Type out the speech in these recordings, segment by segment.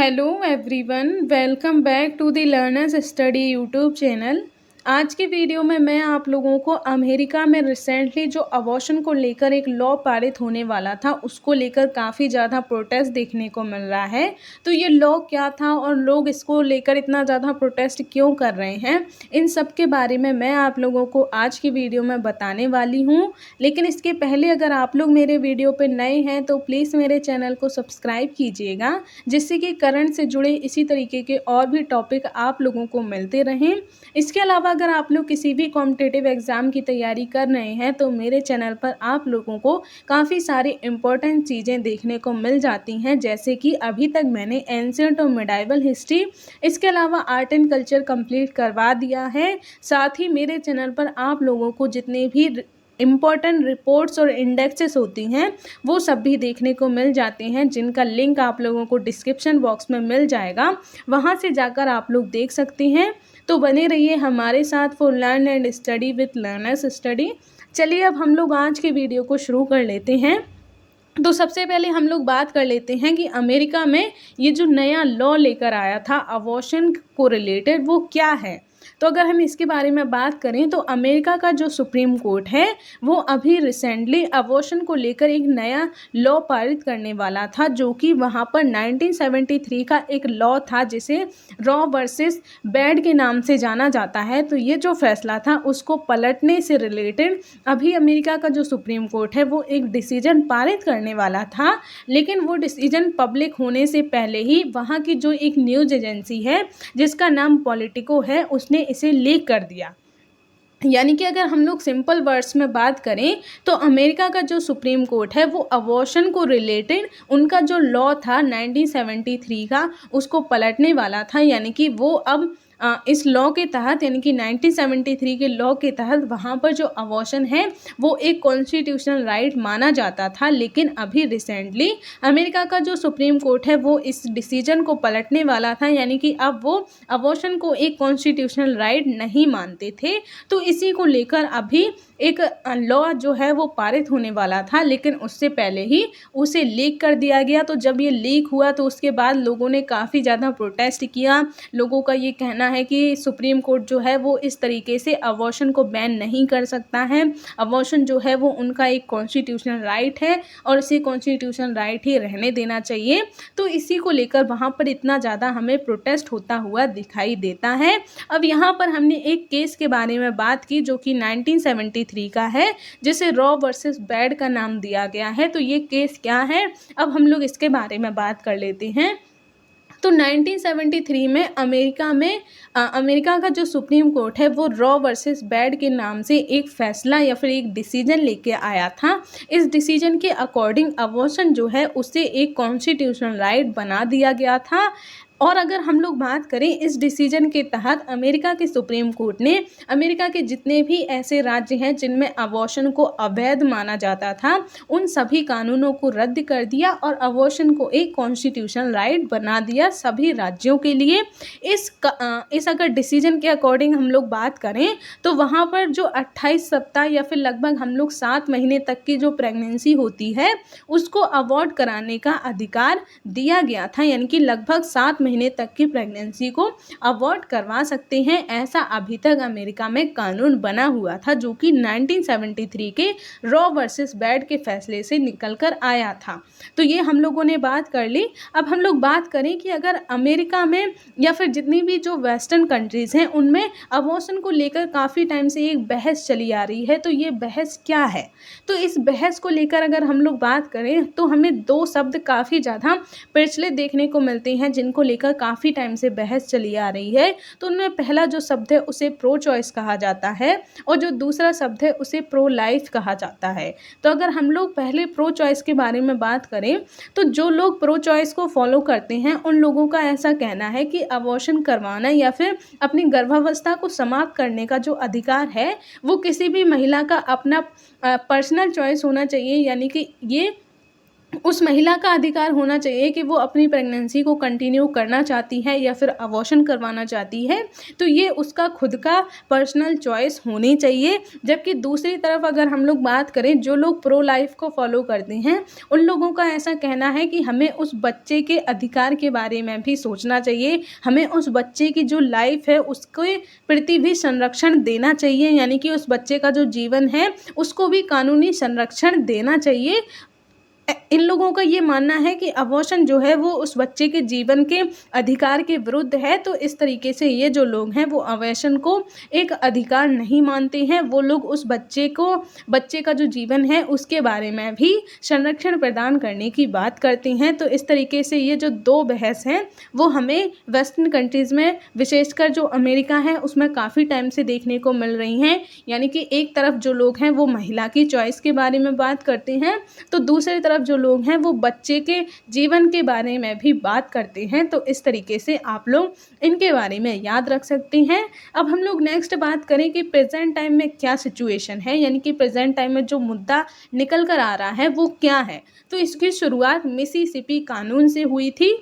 Hello everyone, welcome back to the learners study YouTube channel. आज की video में मैं आप लोगों को अमेरिका में रिसेंटली जो अबॉर्शन को लेकर एक लॉ पारित होने वाला था उसको लेकर काफ़ी ज़्यादा प्रोटेस्ट देखने को मिल रहा है। तो ये लॉ क्या था और लोग इसको लेकर इतना ज़्यादा प्रोटेस्ट क्यों कर रहे हैं, इन सब के बारे में मैं आप लोगों को आज की वीडियो में बताने वाली हूँ। लेकिन इसके पहले अगर आप लोग मेरे वीडियो पर नए हैं तो प्लीज़ मेरे चैनल को सब्सक्राइब कीजिएगा, जिससे कि करंट से जुड़े इसी तरीके के और भी टॉपिक आप लोगों को मिलते रहें। इसके अलावा अगर आप लोग किसी भी कॉम्पिटिटिव एग्ज़ाम की तैयारी कर रहे हैं तो मेरे चैनल पर आप लोगों को काफ़ी सारी इम्पोर्टेंट चीज़ें देखने को मिल जाती हैं, जैसे कि अभी तक मैंने एंशिएंट और मिडाइवल हिस्ट्री, इसके अलावा आर्ट एंड कल्चर कंप्लीट करवा दिया है। साथ ही मेरे चैनल पर आप लोगों को जितने भी इम्पॉर्टेंट रिपोर्ट्स और इंडेक्सेस होती हैं वो सब भी देखने को मिल जाते हैं, जिनका लिंक आप लोगों को डिस्क्रिप्शन बॉक्स में मिल जाएगा, वहाँ से जाकर आप लोग देख सकते हैं। तो बने रहिए हमारे साथ for learn and study with learners study. चलिए अब हम लोग आज के वीडियो को शुरू कर लेते हैं। तो सबसे पहले हम लोग बात कर लेते हैं कि अमेरिका में ये जो नया लॉ लेकर आया था अबॉर्शन को रिलेटेड वो क्या है। तो अगर हम इसके बारे में बात करें तो अमेरिका का जो सुप्रीम कोर्ट है वो अभी रिसेंटली अबॉर्शन को लेकर एक नया लॉ पारित करने वाला था, जो कि वहाँ पर 1973 का एक लॉ था जिसे रॉ वर्सेस वेड के नाम से जाना जाता है। तो ये जो फैसला था उसको पलटने से रिलेटेड अभी अमेरिका का जो सुप्रीम कोर्ट है वो एक डिसीजन पारित करने वाला था, लेकिन वो डिसीजन पब्लिक होने से पहले ही वहाँ की जो एक न्यूज़ एजेंसी है जिसका नाम पॉलिटिको है उसने इसे लीक कर दिया। यानी कि अगर हम लोग सिंपल वर्ड्स में बात करें तो अमेरिका का जो सुप्रीम कोर्ट है वो अबॉर्शन को रिलेटेड उनका जो लॉ था 1973 का उसको पलटने वाला था। यानी कि वो अब इस लॉ के तहत, यानी कि 1973 के लॉ के तहत वहाँ पर जो अबॉर्शन है वो एक कॉन्स्टिट्यूशनल राइट माना जाता था। लेकिन अभी रिसेंटली अमेरिका का जो सुप्रीम कोर्ट है वो इस डिसीजन को पलटने वाला था, यानी कि अब वो अबॉर्शन को एक कॉन्स्टिट्यूशनल राइट नहीं मानते थे। तो इसी को लेकर अभी एक लॉ जो है वो पारित होने वाला था, लेकिन उससे पहले ही उसे लीक कर दिया गया। तो जब ये लीक हुआ तो उसके बाद लोगों ने काफ़ी ज़्यादा प्रोटेस्ट किया। लोगों का ये कहना है कि सुप्रीम कोर्ट जो है वो इस तरीके से अबॉर्शन को बैन नहीं कर सकता है। अबॉर्शन जो है वो उनका एक कॉन्स्टिट्यूशनल राइट है और इसे कॉन्स्टिट्यूशनल राइट ही रहने देना चाहिए। तो इसी को लेकर वहाँ पर इतना ज़्यादा हमें प्रोटेस्ट होता हुआ दिखाई देता है। अब यहाँ पर हमने एक केस के बारे में बात की जो कि 1973 का है, जिसे रॉ वर्सेस वेड का नाम दिया गया है। तो ये केस क्या है, अब हम लोग इसके बारे में बात कर लेते हैं। तो 1973 में अमेरिका का जो सुप्रीम कोर्ट है वो रॉ वर्सेस वेड के नाम से एक फैसला या फिर एक डिसीजन लेके आया था। इस डिसीजन के अकॉर्डिंग अबॉर्शन जो है उसे एक कॉन्स्टिट्यूशनल राइट बना दिया गया था। और अगर हम लोग बात करें इस डिसीजन के तहत अमेरिका के सुप्रीम कोर्ट ने अमेरिका के जितने भी ऐसे राज्य हैं जिनमें अबॉर्शन को अवैध माना जाता था उन सभी कानूनों को रद्द कर दिया और अबॉर्शन को एक कॉन्स्टिट्यूशनल राइट बना दिया सभी राज्यों के लिए। इस अगर डिसीजन के अकॉर्डिंग हम लोग बात करें तो वहाँ पर जो 28 सप्ताह या फिर लगभग हम लोग 7 महीने तक की जो प्रेगनेंसी होती है उसको अवॉर्ड कराने का अधिकार दिया गया था। यानी कि लगभग 7 महीने तक की प्रेगनेंसी को अवॉर्ड करवा सकते हैं, ऐसा अभी तक अमेरिका में कानून बना हुआ था, जो कि 1973 के रॉ वर्सेस वेड के फैसले से निकलकर आया था। तो ये हम लोगों ने बात कर ली। अब हम लोग बात करें कि अगर अमेरिका में या फिर जितनी भी जो वेस्टर्न कंट्रीज़ हैं उनमें अबॉर्शन को लेकर काफ़ी टाइम से एक बहस चली आ रही है। तो ये बहस क्या है, तो इस बहस को लेकर अगर हम लोग बात करें तो हमें 2 शब्द काफ़ी ज़्यादा प्रचलित देखने को मिलते हैं जिनको लेकर काफ़ी टाइम से बहस चली आ रही है। तो उनमें पहला जो शब्द है उसे प्रो चॉइस कहा जाता है और जो दूसरा शब्द है उसे प्रो लाइफ कहा जाता है। तो अगर हम लोग पहले प्रो चॉइस के बारे में बात करें तो जो लोग प्रो चॉइस को फॉलो करते हैं उन लोगों का ऐसा कहना है कि अबॉर्शन करवाना या फिर अपनी गर्भावस्था को समाप्त करने का जो अधिकार है वो किसी भी महिला का अपना पर्सनल चॉइस होना चाहिए। यानी कि ये उस महिला का अधिकार होना चाहिए कि वो अपनी प्रेगनेंसी को कंटिन्यू करना चाहती है या फिर अबॉर्शन करवाना चाहती है, तो ये उसका खुद का पर्सनल चॉइस होनी चाहिए। जबकि दूसरी तरफ अगर हम लोग बात करें, जो लोग प्रो लाइफ को फॉलो करते हैं, उन लोगों का ऐसा कहना है कि हमें उस बच्चे के अधिकार के बारे में भी सोचना चाहिए, हमें उस बच्चे की जो लाइफ है उसके प्रति भी संरक्षण देना चाहिए, यानी कि उस बच्चे का जो जीवन है उसको भी कानूनी संरक्षण देना चाहिए। इन लोगों का ये मानना है कि अबॉर्शन जो है वो उस बच्चे के जीवन के अधिकार के विरुद्ध है। तो इस तरीके से ये जो लोग हैं वो अबॉर्शन को एक अधिकार नहीं मानते हैं, वो लोग उस बच्चे का जो जीवन है उसके बारे में भी संरक्षण प्रदान करने की बात करते हैं। तो इस तरीके से ये जो दो बहस हैं वो हमें वेस्टर्न कंट्रीज़ में, विशेषकर जो अमेरिका है उसमें काफ़ी टाइम से देखने को मिल रही हैं। यानी कि एक तरफ जो लोग हैं वो महिला की चॉइस के बारे में बात करते हैं, तो दूसरी तरफ जो लोग हैं वो बच्चे के जीवन के बारे में भी बात करते हैं। तो इस तरीके से आप लोग इनके बारे में याद रख सकते हैं। अब हम लोग नेक्स्ट बात करें कि प्रेजेंट टाइम में क्या सिचुएशन है, यानी कि प्रेजेंट टाइम में जो मुद्दा निकल कर आ रहा है वो क्या है। तो इसकी शुरुआत मिसिसिपी कानून से हुई थी।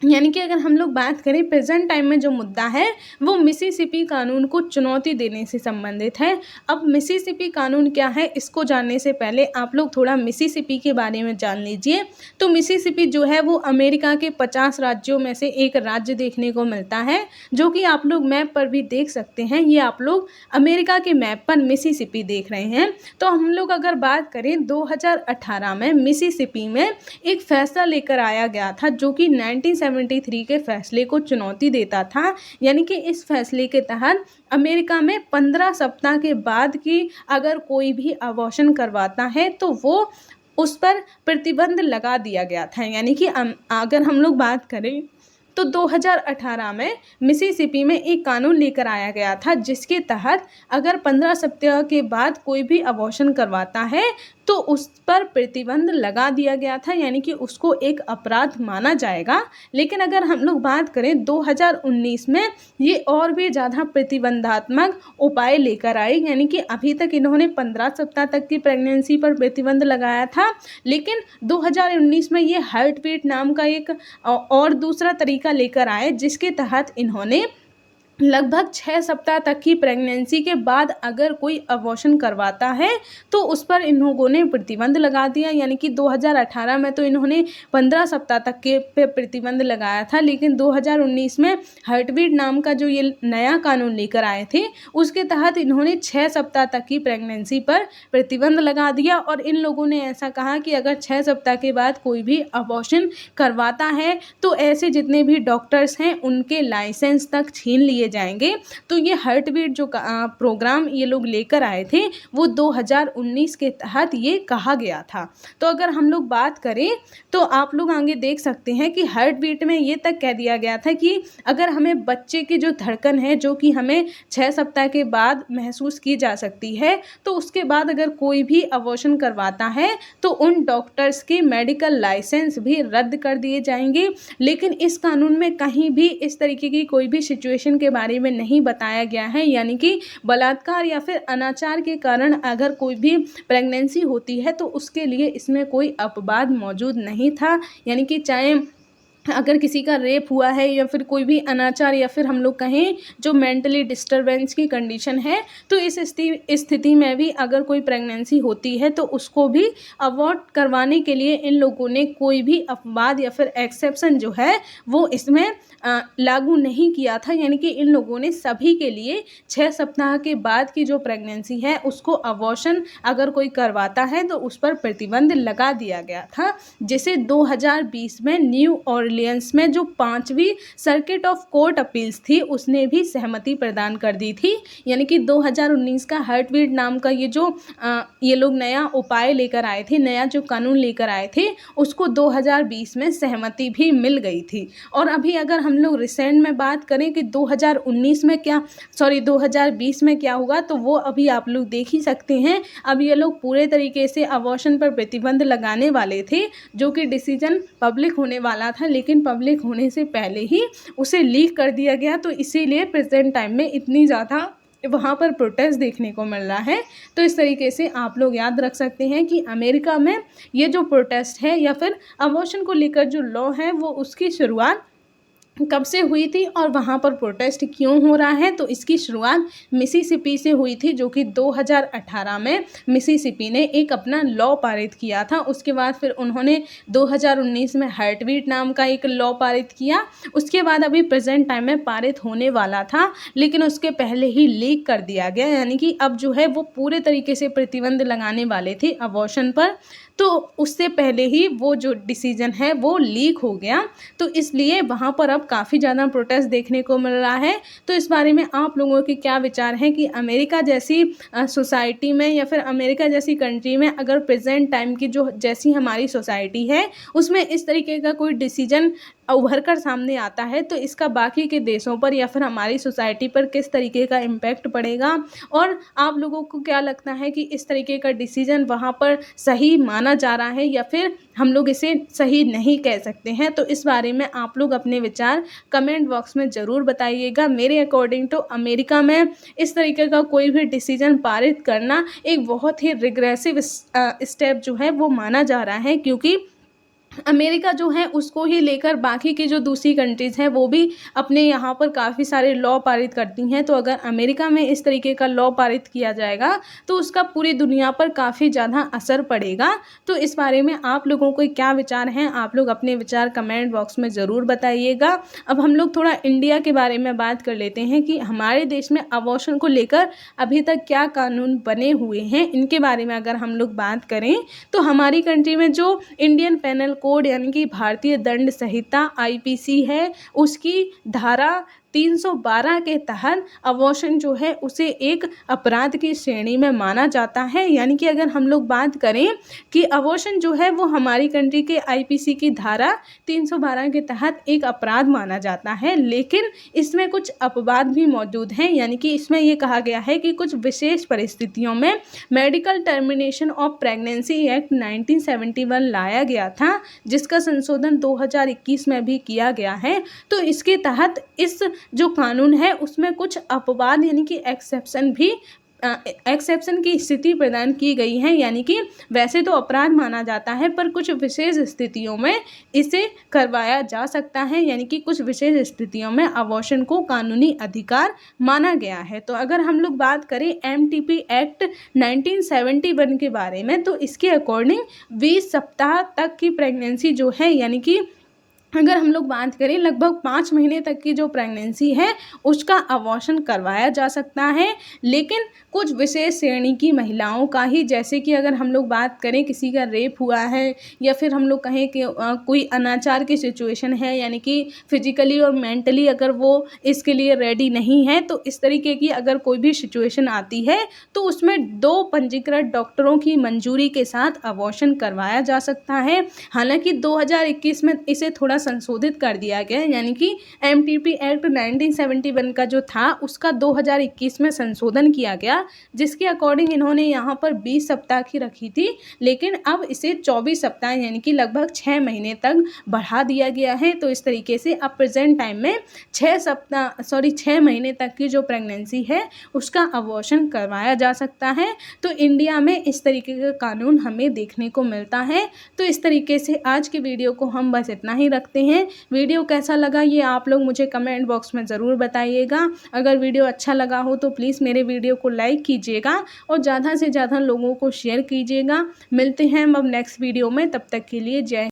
यानी कि अगर हम लोग बात करें प्रेजेंट टाइम में जो मुद्दा है वो मिसिसिपी कानून को चुनौती देने से संबंधित है। अब मिसिसिपी कानून क्या है, इसको जानने से पहले आप लोग थोड़ा मिसिसिपी के बारे में जान लीजिए। तो मिसिसिपी जो है वो अमेरिका के 50 राज्यों में से एक राज्य देखने को मिलता है, जो कि आप लोग मैप पर भी देख सकते हैं। ये आप लोग अमेरिका के मैप पर मिसिसिपी देख रहे हैं। तो हम लोग अगर बात करें 2018 में मिसिसिपी में एक फैसला लेकर आया गया था जो कि 1973 के फैसले को चुनौती देता था। यानी कि इस फैसले के तहत अमेरिका में 15 सप्ताह के बाद की अगर कोई भी अबॉर्शन करवाता है तो वो उस पर प्रतिबंध लगा दिया गया था। यानी कि अगर हम लोग बात करें तो 2018 में मिसिसिपी में एक कानून लेकर आया गया था जिसके तहत अगर 15 सप्ताह के बाद कोई भी अबॉर्शन करवाता है तो उस पर प्रतिबंध लगा दिया गया था, यानी कि उसको एक अपराध माना जाएगा। लेकिन अगर हम लोग बात करें 2019 में ये और भी ज़्यादा प्रतिबंधात्मक उपाय लेकर आए। यानी कि अभी तक इन्होंने 15 सप्ताह तक की प्रेगनेंसी पर प्रतिबंध लगाया था, लेकिन 2019 में ये हार्ट बीट नाम का एक और दूसरा तरीका लेकर आए जिसके तहत इन्होंने लगभग 6 सप्ताह तक की प्रेगनेंसी के बाद अगर कोई अबॉर्शन करवाता है तो उस पर इन लोगों ने प्रतिबंध लगा दिया। यानी कि 2018 में तो इन्होंने 15 सप्ताह तक के पे प्रतिबंध लगाया था, लेकिन 2019 में हार्टबीट नाम का जो ये नया कानून लेकर आए थे उसके तहत इन्होंने 6 सप्ताह तक की प्रेगनेंसी पर प्रतिबंध लगा दिया। और इन लोगों ने ऐसा कहा कि अगर 6 सप्ताह के बाद कोई भी अबॉर्शन करवाता है तो ऐसे जितने भी डॉक्टर्स हैं उनके लाइसेंस तक छीन लिए जाएंगे। तो ये हार्ट बीट जो प्रोग्राम ये लोग लेकर आए थे वो 2019 के तहत ये कहा गया था। तो अगर हम लोग बात करें तो आप लोग आगे देख सकते हैं कि हार्ट बीट में ये तक कह दिया गया था कि अगर हमें बच्चे की जो धड़कन है जो कि हमें 6 सप्ताह के बाद महसूस की जा सकती है, तो उसके बाद अगर कोई भी अबॉर्शन करवाता है तो उन डॉक्टर्स के मेडिकल लाइसेंस भी रद्द कर दिए जाएंगे। लेकिन इस कानून में कहीं भी इस तरीके की कोई भी सिचुएशन के बारे में नहीं बताया गया है, यानी कि बलात्कार या फिर अनाचार के कारण अगर कोई भी प्रेगनेंसी होती है तो उसके लिए इसमें कोई अपवाद मौजूद नहीं था। यानी कि चाहे अगर किसी का रेप हुआ है या फिर कोई भी अनाचार या फिर हम लोग कहें जो मेंटली डिस्टर्बेंस की कंडीशन है, तो इस स्थिति में भी अगर कोई प्रेगनेंसी होती है तो उसको भी अबॉर्ट करवाने के लिए इन लोगों ने कोई भी अपवाद या फिर एक्सेप्शन जो है वो इसमें लागू नहीं किया था। यानी कि इन लोगों ने सभी के लिए 6 सप्ताह के बाद की जो प्रेगनेंसी है उसको अबॉर्शन अगर कोई करवाता है तो उस पर प्रतिबंध लगा दिया गया था, जिसे 2020 में न्यू ऑरलियंस में जो 5वीं सर्किट ऑफ कोर्ट अपील्स थी उसने भी सहमति प्रदान कर दी थी। यानी कि 2019 का हार्टबीट नाम का ये जो ये लोग नया उपाय लेकर आए थे, नया जो कानून लेकर आए थे, उसको 2020 में सहमति भी मिल गई थी। और अभी अगर हम लोग रिसेंट में बात करें कि 2020 में क्या हुआ, तो वो अभी आप लोग देख ही सकते हैं। अब ये लोग पूरे तरीके से अबॉर्शन पर प्रतिबंध लगाने वाले थे, जो कि डिसीजन पब्लिक होने वाला था, लेकिन पब्लिक होने से पहले ही उसे लीक कर दिया गया। तो इसीलिए प्रेजेंट टाइम में इतनी ज़्यादा वहाँ पर प्रोटेस्ट देखने को मिल रहा है। तो इस तरीके से आप लोग याद रख सकते हैं कि अमेरिका में ये जो प्रोटेस्ट है या फिर अबॉर्शन को लेकर जो लॉ है वो उसकी शुरुआत कब से हुई थी और वहाँ पर प्रोटेस्ट क्यों हो रहा है। तो इसकी शुरुआत मिसिसिपी से हुई थी, जो कि 2018 में मिसिसिपी ने एक अपना लॉ पारित किया था। उसके बाद फिर उन्होंने 2019 में हार्टबीट नाम का एक लॉ पारित किया। उसके बाद अभी प्रेजेंट टाइम में पारित होने वाला था, लेकिन उसके पहले ही लीक कर दिया गया, यानी कि अब जो है वो पूरे तरीके से प्रतिबंध लगाने वाले थे अबॉर्शन पर। तो उससे पहले ही वो जो डिसीजन है वो लीक हो गया। तो इसलिए वहाँ पर अब काफ़ी ज़्यादा प्रोटेस्ट देखने को मिल रहा है। तो इस बारे में आप लोगों के क्या विचार हैं कि अमेरिका जैसी सोसाइटी में या फिर अमेरिका जैसी कंट्री में अगर प्रेजेंट टाइम की जो जैसी हमारी सोसाइटी है उसमें इस तरीके का कोई डिसीजन उभर कर सामने आता है, तो इसका बाकी के देशों पर या फिर हमारी सोसाइटी पर किस तरीके का इम्पैक्ट पड़ेगा, और आप लोगों को क्या लगता है कि इस तरीके का डिसीजन वहाँ पर सही माना जा रहा है या फिर हम लोग इसे सही नहीं कह सकते हैं। तो इस बारे में आप लोग अपने विचार कमेंट बॉक्स में ज़रूर बताइएगा। मेरे अकॉर्डिंग तो अमेरिका में इस तरीके का कोई भी डिसीजन पारित करना एक बहुत ही रिग्रेसिव स्टेप जो है वो माना जा रहा है, क्योंकि अमेरिका जो है उसको ही लेकर बाकी की जो दूसरी कंट्रीज़ हैं वो भी अपने यहाँ पर काफ़ी सारे लॉ पारित करती हैं। तो अगर अमेरिका में इस तरीके का लॉ पारित किया जाएगा तो उसका पूरी दुनिया पर काफ़ी ज़्यादा असर पड़ेगा। तो इस बारे में आप लोगों को क्या विचार हैं, आप लोग अपने विचार कमेंट बॉक्स में ज़रूर बताइएगा। अब हम लोग थोड़ा इंडिया के बारे में बात कर लेते हैं कि हमारे देश में अबॉर्शन को लेकर अभी तक क्या कानून बने हुए हैं। इनके बारे में अगर हम लोग बात करें तो हमारी कंट्री में जो इंडियन पेनल कोड यानी कि भारतीय दंड संहिता आईपीसी है, उसकी धारा 312 के तहत अबॉर्शन जो है उसे एक अपराध की श्रेणी में माना जाता है। यानी कि अगर हम लोग बात करें कि अबॉर्शन जो है वो हमारी कंट्री के आईपीसी की धारा 312 के तहत एक अपराध माना जाता है, लेकिन इसमें कुछ अपवाद भी मौजूद हैं। यानी कि इसमें ये कहा गया है कि कुछ विशेष परिस्थितियों में medical termination of pregnancy act 1971 लाया गया था, जिसका संशोधन 2021 में भी किया गया है। तो इसके तहत इस जो कानून है उसमें कुछ अपवाद यानी कि एक्सेप्शन की स्थिति प्रदान की गई है। यानी कि वैसे तो अपराध माना जाता है पर कुछ विशेष स्थितियों में इसे करवाया जा सकता है। यानी कि कुछ विशेष स्थितियों में अबॉर्शन को कानूनी अधिकार माना गया है। तो अगर हम लोग बात करें एमटीपी एक्ट 1971 के बारे में, तो इसके अकॉर्डिंग 20 सप्ताह तक की प्रेगनेंसी जो है, यानी कि अगर हम लोग बात करें लगभग 5 महीने तक की जो प्रेगनेंसी है उसका अबॉर्शन करवाया जा सकता है, लेकिन कुछ विशेष श्रेणी की महिलाओं का ही। जैसे कि अगर हम लोग बात करें किसी का रेप हुआ है या फिर हम लोग कहें कि कोई अनाचार की सिचुएशन है, यानी कि फिजिकली और मेंटली अगर वो इसके लिए रेडी नहीं है, तो इस तरीके की अगर कोई भी सिचुएशन आती है तो उसमें 2 पंजीकृत डॉक्टरों की मंजूरी के साथ अबॉर्शन करवाया जा सकता है। हालांकि 2021 में इसे थोड़ा संशोधित कर दिया गया, यानी कि एमटीपी एक्ट 1971 का जो था उसका 2021 में संशोधन किया गया, जिसके अकॉर्डिंग इन्होंने यहाँ पर 20 सप्ताह की रखी थी, लेकिन अब इसे 24 सप्ताह यानी कि लगभग 6 महीने तक बढ़ा दिया गया है। तो इस तरीके से अब प्रेजेंट टाइम में 6 महीने तक की जो प्रेगनेंसी है उसका अबॉर्शन करवाया जा सकता है। तो इंडिया में इस तरीके का कानून हमें देखने को मिलता है। तो इस तरीके से आज की वीडियो को हम बस इतना ही रखते हैं। वीडियो कैसा लगा ये आप लोग मुझे कमेंट बॉक्स में ज़रूर बताइएगा। अगर वीडियो अच्छा लगा हो तो प्लीज़ मेरे वीडियो को लाइक कीजिएगा और ज़्यादा से ज़्यादा लोगों को शेयर कीजिएगा। मिलते हैं हम अब नेक्स्ट वीडियो में, तब तक के लिए जय